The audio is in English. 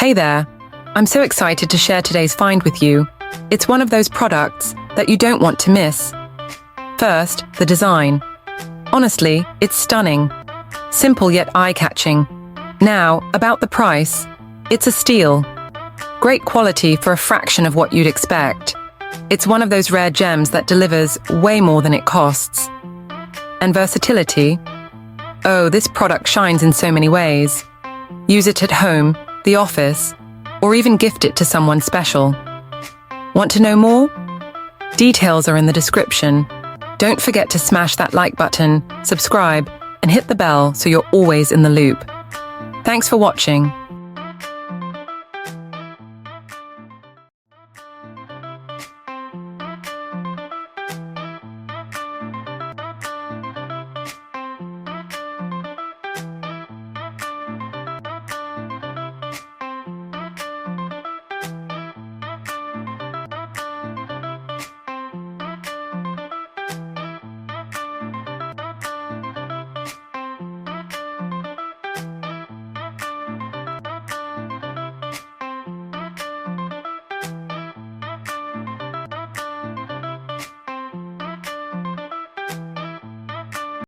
Hey there, I'm so excited to share today's find with you. It's one of those products that you don't want to miss. First, the design. Honestly, it's stunning. Simple yet eye-catching. Now, about the price. It's a steal. Great quality for a fraction of what you'd expect. It's one of those rare gems that delivers way more than it costs. And versatility? Oh, this product shines in so many ways. Use it at home, the office, or even gift it to someone special. Want to know more? Details are in the description. Don't forget to smash that like button, subscribe, and hit the bell so you're always in the loop. Thanks for watching.